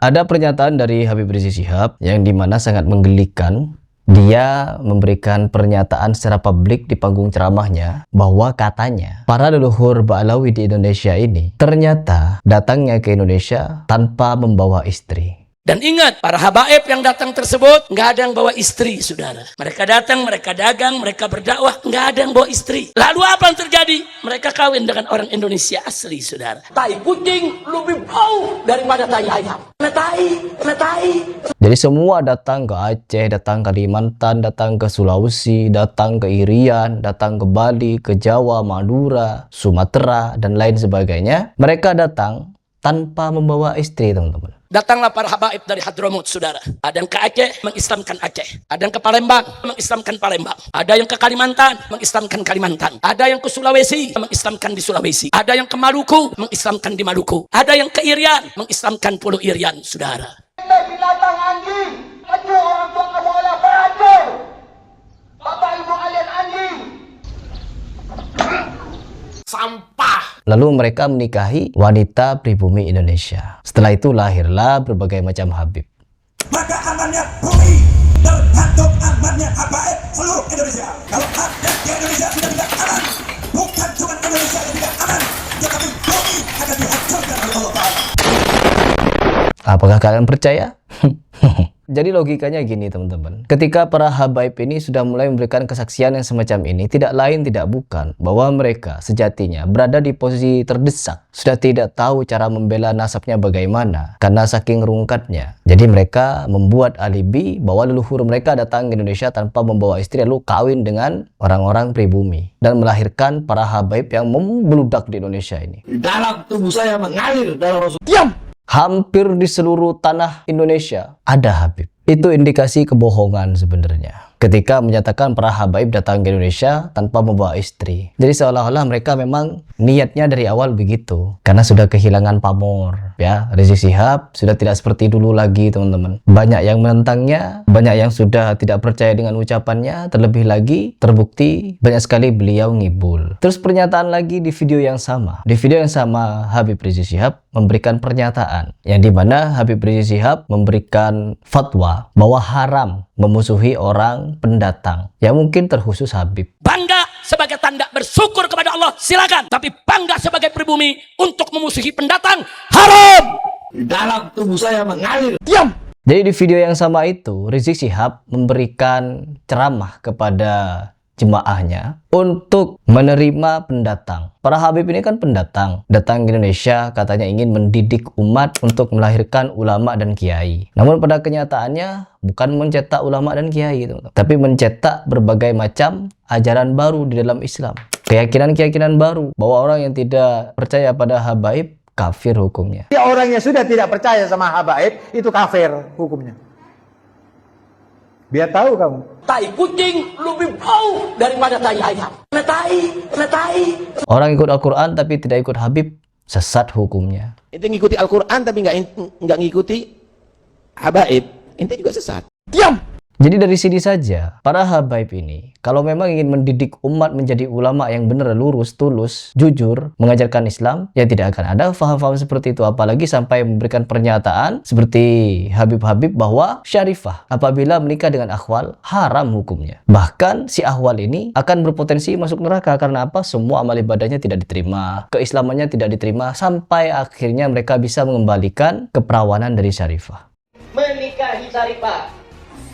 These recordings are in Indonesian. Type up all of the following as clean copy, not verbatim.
Ada pernyataan dari Habib Rizik Syihab yang dimana sangat menggelikan. Dia memberikan pernyataan secara publik di panggung ceramahnya bahwa katanya para leluhur Ba'alawi di Indonesia ini ternyata datangnya ke Indonesia tanpa membawa istri. Dan ingat, para habaib yang datang tersebut nggak ada yang bawa istri, saudara. Mereka datang, mereka dagang, mereka berdakwah, nggak ada yang bawa istri. Lalu apa yang terjadi? Mereka kawin dengan orang Indonesia asli, saudara. Tai kucing lebih bau daripada tai ayam. Tai. Jadi semua datang ke Aceh, datang ke Kalimantan, datang ke Sulawesi, datang ke Irian, datang ke Bali, ke Jawa, Madura, Sumatera, dan lain sebagainya. Mereka datang tanpa membawa istri, teman-teman. Datanglah para habaib dari Hadramut, saudara. Ada yang ke Aceh, mengislamkan Aceh. Ada yang ke Palembang, mengislamkan Palembang. Ada yang ke Kalimantan, mengislamkan Kalimantan. Ada yang ke Sulawesi, mengislamkan di Sulawesi. Ada yang ke Maluku, mengislamkan di Maluku. Ada yang ke Irian, mengislamkan Pulau Irian, saudara. Binatang anjing, aduh orang tua kamu adalah beracun. Bapak ibu kalian anjing. Sampah. Lalu mereka menikahi wanita pribumi Indonesia. Setelah itu lahirlah berbagai macam Habib. Maka amannya bumi tergantung amannya habaib seluruh Indonesia. Kalau ada di Indonesia tidak aman, bukan cuma Indonesia yang tidak aman, tetapi bumi akan dihancurkan oleh Allah Ta'ala. Apakah kalian percaya? Jadi logikanya gini, teman-teman. Ketika para habaib ini sudah mulai memberikan kesaksian yang semacam ini, tidak lain tidak bukan bahwa mereka sejatinya berada di posisi terdesak. Sudah tidak tahu cara membela nasabnya bagaimana karena saking rungkatnya. Jadi mereka membuat alibi bahwa leluhur mereka datang ke Indonesia tanpa membawa istri lalu kawin dengan orang-orang pribumi dan melahirkan para habaib yang membludak di Indonesia ini. Di dalam tubuh saya mengalir darah Rasul. Diam! Hampir di seluruh tanah Indonesia ada Habib. Itu indikasi kebohongan sebenarnya. Ketika menyatakan para habaib datang ke Indonesia tanpa membawa istri. Jadi seolah-olah mereka memang niatnya dari awal begitu. Karena sudah kehilangan pamor. Ya, Rizik Syihab sudah tidak seperti dulu lagi, teman-teman. Banyak yang menentangnya, banyak yang sudah tidak percaya dengan ucapannya. Terlebih lagi terbukti banyak sekali beliau ngibul. Terus pernyataan lagi di video yang sama. Di video yang sama Habib Rizik Syihab memberikan pernyataan yang dimana Habib Rizik Syihab memberikan fatwa bahwa haram memusuhi orang pendatang yang mungkin terkhusus Habib. Bangga sebagai tanda bersyukur kepada Allah, silakan. Tapi bangga sebagai pribumi untuk memusuhi pendatang, haram. Di dalam tubuh saya mengalir. Diam. Jadi di video yang sama itu Rizik Syihab memberikan ceramah kepada jemaahnya untuk menerima pendatang. Para habib ini kan pendatang, datang ke Indonesia katanya ingin mendidik umat untuk melahirkan ulama dan kiai. Namun pada kenyataannya bukan mencetak ulama dan kiai, tapi mencetak berbagai macam ajaran baru di dalam Islam. Keyakinan-keyakinan baru bahwa orang yang tidak percaya pada habaib kafir hukumnya. Orang yang sudah tidak percaya sama habaib itu kafir hukumnya. Biar tahu kamu. Tai kucing lebih bau daripada tai ayam. Tai. Orang ikut Al-Quran tapi tidak ikut Habib, sesat hukumnya. Ente ngikuti Al-Quran tapi nggak ngikuti habaib, ente juga sesat. Diam! Jadi dari sini saja, para habaib ini, kalau memang ingin mendidik umat menjadi ulama yang benar, lurus, tulus, jujur, mengajarkan Islam, ya tidak akan ada faham-faham seperti itu. Apalagi sampai memberikan pernyataan seperti Habib-Habib bahwa syarifah apabila menikah dengan akhwal, haram hukumnya. Bahkan si akhwal ini akan berpotensi masuk neraka. Karena apa? Semua amal ibadahnya tidak diterima, keislamannya tidak diterima, sampai akhirnya mereka bisa mengembalikan keperawanan dari syarifah. Menikahi syarifah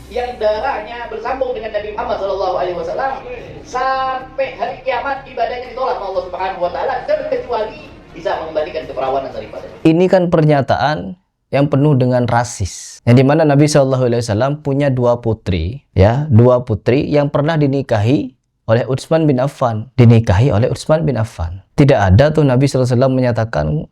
yang darahnya bersambung dengan Nabi Muhammad SAW sampai hari kiamat ibadahnya ditolak oleh Allah Subhanahu Wa Taala terkecuali bisa mengembalikan keperawanan syarifah. Ini kan pernyataan yang penuh dengan rasis, yang dimana Nabi SAW punya dua putri yang pernah dinikahi oleh Utsman bin Affan, Tidak ada tuh Nabi SAW menyatakan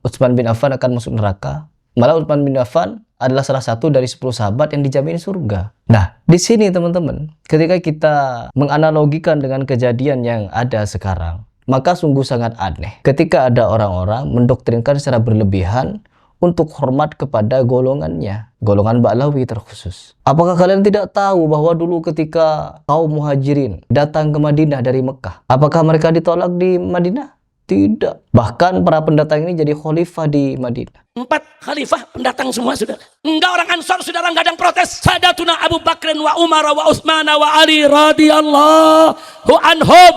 Utsman bin Affan akan masuk neraka. Malah Utsman bin Affan adalah salah satu dari 10 sahabat yang dijamin surga. Nah, di sini teman-teman, ketika kita menganalogikan dengan kejadian yang ada sekarang, maka sungguh sangat aneh ketika ada orang-orang mendoktrinkan secara berlebihan untuk hormat kepada golongannya, golongan Ba'alawi terkhusus. Apakah kalian tidak tahu bahwa dulu ketika kaum muhajirin datang ke Madinah dari Mekah, apakah mereka ditolak di Madinah? Tidak. Bahkan para pendatang ini jadi khalifah di Madinah. 4 khalifah pendatang semua, saudara. Enggak orang Ansor, saudara, enggak ada yang protes. Sadatuna Abu Bakrin wa Umar wa Utsman wa Ali radhiyallahu anhum.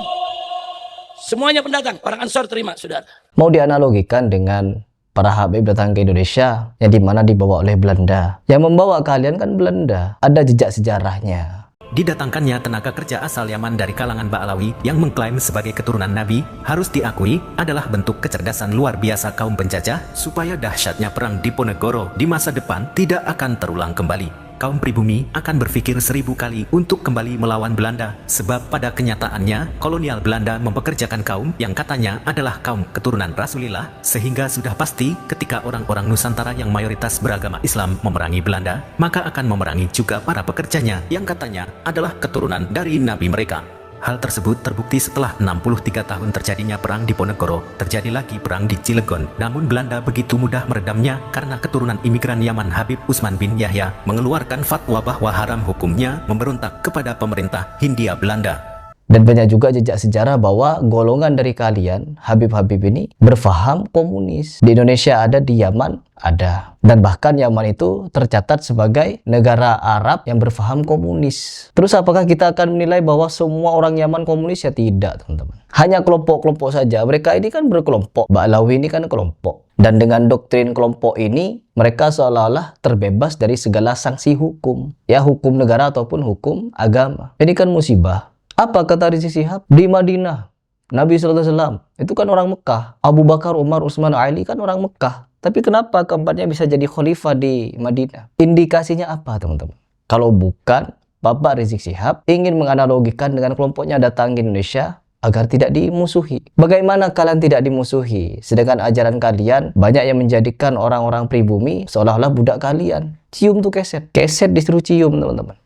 Semuanya pendatang, orang Ansor terima, saudara. Mau dianalogikan dengan para Habib datang ke Indonesia yang dimana dibawa oleh Belanda. Yang membawa kalian kan Belanda. Ada jejak sejarahnya. Didatangkannya tenaga kerja asal Yaman dari kalangan Ba'alawi yang mengklaim sebagai keturunan Nabi harus diakui adalah bentuk kecerdasan luar biasa kaum penjajah supaya dahsyatnya perang Diponegoro di masa depan tidak akan terulang kembali. Kaum pribumi akan berpikir 1000 kali untuk kembali melawan Belanda sebab pada kenyataannya kolonial Belanda mempekerjakan kaum yang katanya adalah kaum keturunan Rasulullah, sehingga sudah pasti ketika orang-orang Nusantara yang mayoritas beragama Islam memerangi Belanda, maka akan memerangi juga para pekerjanya yang katanya adalah keturunan dari Nabi mereka. Hal tersebut terbukti setelah 63 tahun terjadinya perang di Diponegoro, terjadi lagi perang di Cilegon. Namun Belanda begitu mudah meredamnya karena keturunan imigran Yaman Habib Utsman bin Yahya mengeluarkan fatwa bahwa haram hukumnya memberontak kepada pemerintah Hindia Belanda. Dan banyak juga jejak sejarah bahwa golongan dari kalian, Habib-Habib ini, berfaham komunis. Di Indonesia ada, di Yaman ada. Dan bahkan Yaman itu tercatat sebagai negara Arab yang berfaham komunis. Terus apakah kita akan menilai bahwa semua orang Yaman komunis? Ya tidak, teman-teman. Hanya kelompok-kelompok saja. Mereka ini kan berkelompok. Ba'alawi ini kan kelompok. Dan dengan doktrin kelompok ini, mereka seolah-olah terbebas dari segala sanksi hukum. Ya, hukum negara ataupun hukum agama. Ini kan musibah. Apa kata Rizik Syihab? Di Madinah, Nabi SAW itu kan orang Mekah. Abu Bakar, Umar, Utsman, Ali kan orang Mekah. Tapi kenapa keempatnya bisa jadi khalifah di Madinah? Indikasinya apa, teman-teman? Kalau bukan Bapak Rizik Syihab ingin menganalogikan dengan kelompoknya datang ke Indonesia agar tidak dimusuhi. Bagaimana kalian tidak dimusuhi? Sedangkan ajaran kalian banyak yang menjadikan orang-orang pribumi seolah-olah budak kalian. Cium tuh keset. Keset disuruh cium, teman-teman.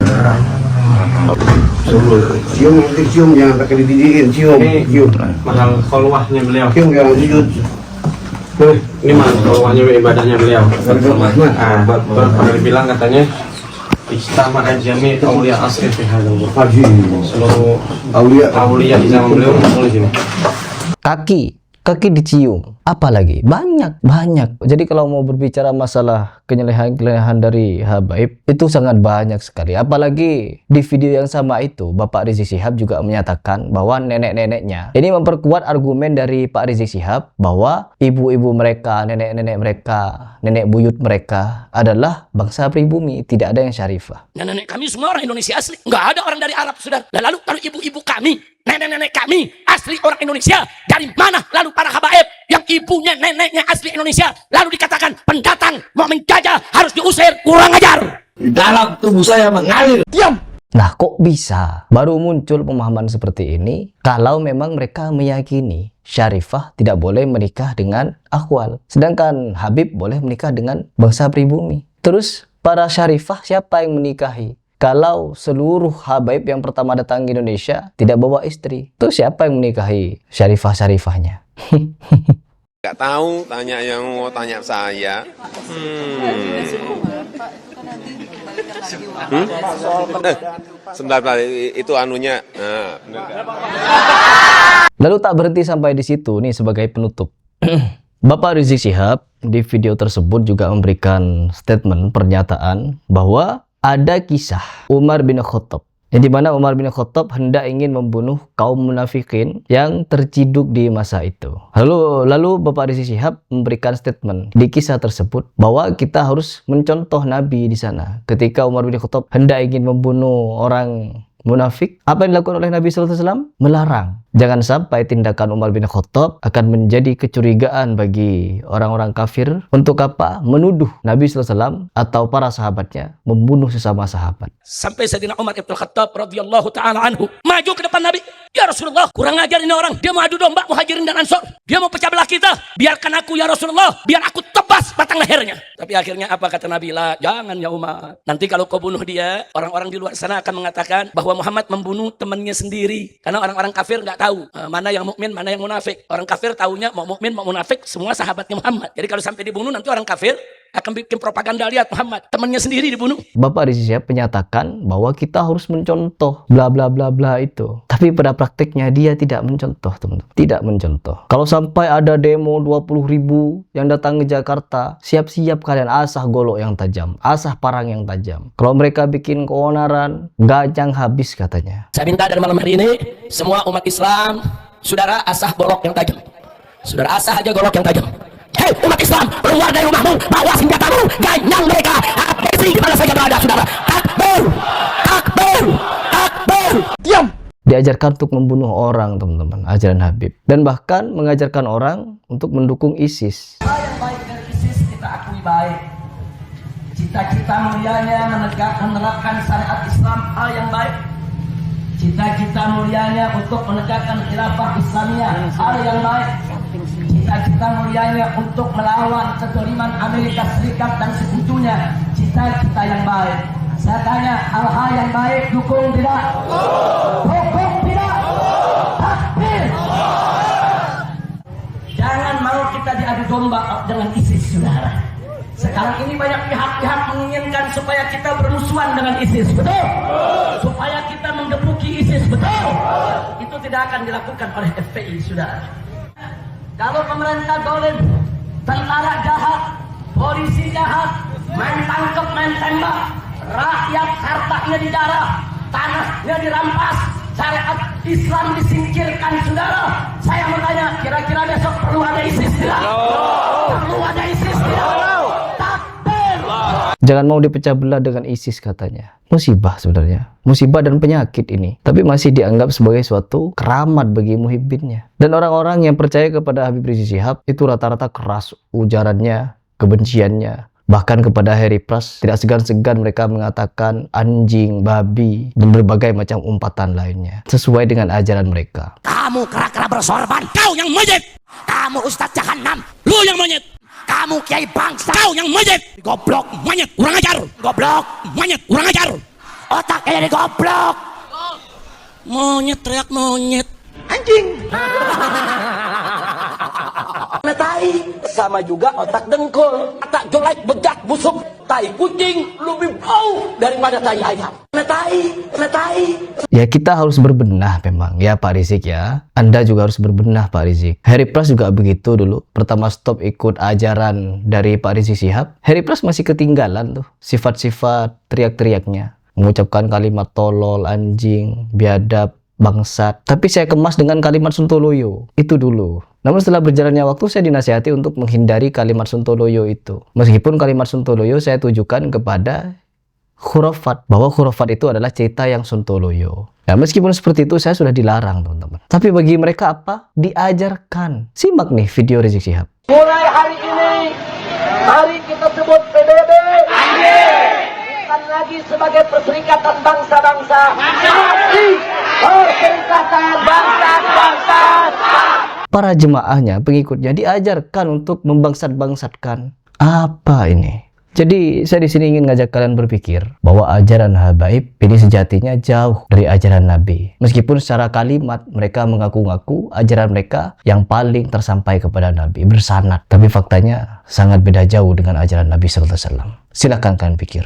Cium, nanti cium, jangan pakai dididikin, cium. Mahal kolwahnya beliau. Cium, jangan sujud. Ini mahal kolwahnya ibadahnya beliau. Pernah dibilang katanya Ijtama ajami aulia asri fi hadzal waqti. Seluruh aulia di zaman beliau ngumpul di sini. Kaki dicium. Apalagi banyak. Jadi kalau mau berbicara masalah kenyelehan dari Habaib itu sangat banyak sekali. Apalagi di video yang sama itu Bapak Rizik Syihab juga menyatakan bahwa nenek-neneknya ini memperkuat argumen dari Pak Rizik Syihab bahwa ibu-ibu mereka, nenek-nenek mereka, nenek buyut mereka adalah bangsa pribumi, tidak ada yang syarifah. Nenek kami semua orang Indonesia asli, nggak ada orang dari Arab, saudara. Lalu ibu-ibu kami, nenek-nenek kami asli orang Indonesia, dari mana lalu para habaib yang ibunya neneknya asli Indonesia lalu dikatakan pendatang mau menjajah harus diusir, kurang ajar. Dalam tubuh saya mengalir. Diam. Nah, kok bisa baru muncul pemahaman seperti ini kalau memang mereka meyakini syarifah tidak boleh menikah dengan akhwal, sedangkan Habib boleh menikah dengan bangsa pribumi. Terus para syarifah siapa yang menikahi? Kalau seluruh habaib yang pertama datang ke Indonesia tidak bawa istri, terus siapa yang menikahi syarifah-syarifahnya? Gak tahu, tanya yang mau tanya saya. Sebentar, itu anunya. Lalu tak berhenti sampai di situ nih sebagai penutup. Bapak Rizik Syihab di video tersebut juga memberikan statement pernyataan bahwa ada kisah Umar bin Khattab yang dimana Umar bin Khattab hendak ingin membunuh kaum munafikin yang terciduk di masa itu. Lalu Bapak Rizik Syihab memberikan statement di kisah tersebut bahwa kita harus mencontoh Nabi di sana. Ketika Umar bin Khattab hendak ingin membunuh orang munafik, apa yang dilakukan oleh Nabi SAW? Melarang. Jangan sampai tindakan Umar bin Khattab akan menjadi kecurigaan bagi orang-orang kafir untuk apa? Menuduh Nabi SAW atau para sahabatnya membunuh sesama sahabat. Sampai Sayyidina Umar ibn Khattab radhiyallahu ta'ala anhu maju ke depan Nabi. Ya Rasulullah, kurang ajar ini orang. Dia mau adu domba Muhajirin dan Ansor. Dia mau pecah belah kita. Biarkan aku ya Rasulullah, biar aku tebas batang lehernya. Tapi akhirnya apa kata Nabi? Lah, jangan ya Umar. Nanti kalau kau bunuh dia, orang-orang di luar sana akan mengatakan bahwa Muhammad membunuh temannya sendiri. Karena orang-orang kafir nggak tahu mana yang mukmin, mana yang munafik. Orang kafir tahunya mau mukmin, mau munafik, semua sahabatnya Muhammad. Jadi kalau sampai dibunuh nanti orang kafir akan bikin propaganda, lihat Muhammad temannya sendiri dibunuh. Bapak Rizik Syihab menyatakan bahwa kita harus mencontoh bla bla bla bla itu. Tapi pada praktiknya dia tidak mencontoh, teman-teman. Tidak mencontoh. Kalau sampai ada demo 20.000 yang datang ke Jakarta, siap-siap kalian asah golok yang tajam, asah parang yang tajam. Kalau mereka bikin keonaran, gajang habis katanya. Saya minta dari malam hari ini semua umat Islam, saudara asah golok yang tajam. Saudara asah aja golok yang tajam. Hei umat Islam, keluar dari rumahmu, bawa senjatamu, ganyang mereka. Habisi di mana saja berada, saudara. Takbir, takbir, takbir. Diam. Diajarkan untuk membunuh orang, teman-teman, ajaran Habib. Dan bahkan mengajarkan orang untuk mendukung ISIS. Yang baik dari ISIS kita akui baik. Cita-cita mulianya menerapkan syariat Islam, hal yang baik. Cita-cita mulianya untuk menegakkan khilafah Islamiyah, hal yang baik. Cita-cita mulianya untuk melawan kezaliman Amerika Serikat dan sekutunya, cita-cita yang baik. Saya tanya, hal-hal yang baik dukung tidak? Dukung tidak? Takbir. Jangan mau kita diadu domba dengan ISIS, saudara. Sekarang ini banyak pihak-pihak menginginkan supaya kita bermusuhan dengan ISIS, betul? Supaya kita menggebuki ISIS, betul? Itu tidak akan dilakukan oleh FPI, saudara. Kalau pemerintah dolim, tentara jahat, polisi jahat, main tangkap, main tembak, rakyat hartanya dijarah, tanahnya dirampas, syariat Islam disingkirkan, saudara. Saya mau tanya, kira-kira besok perlu ada ISIS tidak? Perlu ada ISIS tidak? Takbir. Jangan mau dipecah belah dengan ISIS katanya. Musibah sebenarnya. Musibah dan penyakit ini. Tapi masih dianggap sebagai suatu keramat bagi muhibbinnya. Dan orang-orang yang percaya kepada Habib Rizik Syihab itu rata-rata keras ujarannya, kebenciannya. Bahkan kepada Harry Pras tidak segan-segan mereka mengatakan anjing, babi, dan berbagai macam umpatan lainnya. Sesuai dengan ajaran mereka. Kamu kera-kera bersorban, kau yang monyet. Kamu Ustadz Jahannam, lu yang monyet. Kamu kiai bangsa, kau yang monyet. Goblok, monyet, kurang ajar. Goblok, monyet, kurang ajar. Otaknya jadi goblok. Monyet, teriak monyet. Anjing. Tai sama juga otak dengkul, otak jelek, bejat, busuk. Tai kucing lebih bau daripada tai ayam. Tai. Ya kita harus berbenah memang ya Pak Rizik ya. Anda juga harus berbenah Pak Rizik. Harry Pras juga begitu dulu. Pertama stop ikut ajaran dari Pak Rizik Syihab, Harry Pras masih ketinggalan tuh sifat-sifat teriak-teriaknya. Mengucapkan kalimat tolol, anjing, biadab, bangsat. Tapi saya kemas dengan kalimat Sontoloyo. Itu dulu. Namun setelah berjalannya waktu saya dinasihati untuk menghindari kalimat Sontoloyo itu. Meskipun kalimat Sontoloyo saya tujukan kepada khurafat. Bahwa khurafat itu adalah cerita yang Sontoloyo. Nah meskipun seperti itu saya sudah dilarang teman-teman. Tapi bagi mereka apa? Diajarkan. Simak nih video Rizik Syihab. Mulai hari ini, mari kita sebut PBB. Bukan lagi sebagai perserikatan bangsa-bangsa. Tapi perserikatan bangsa-bangsa. Para jemaahnya, pengikutnya diajarkan untuk membangsat-bangsatkan. Apa ini? Jadi saya di sini ingin ngajak kalian berpikir bahwa ajaran habaib ini sejatinya jauh dari ajaran Nabi. Meskipun secara kalimat mereka mengaku-ngaku ajaran mereka yang paling tersampai kepada Nabi, bersanad. Tapi faktanya sangat beda jauh dengan ajaran Nabi SAW. Silakan kalian pikir.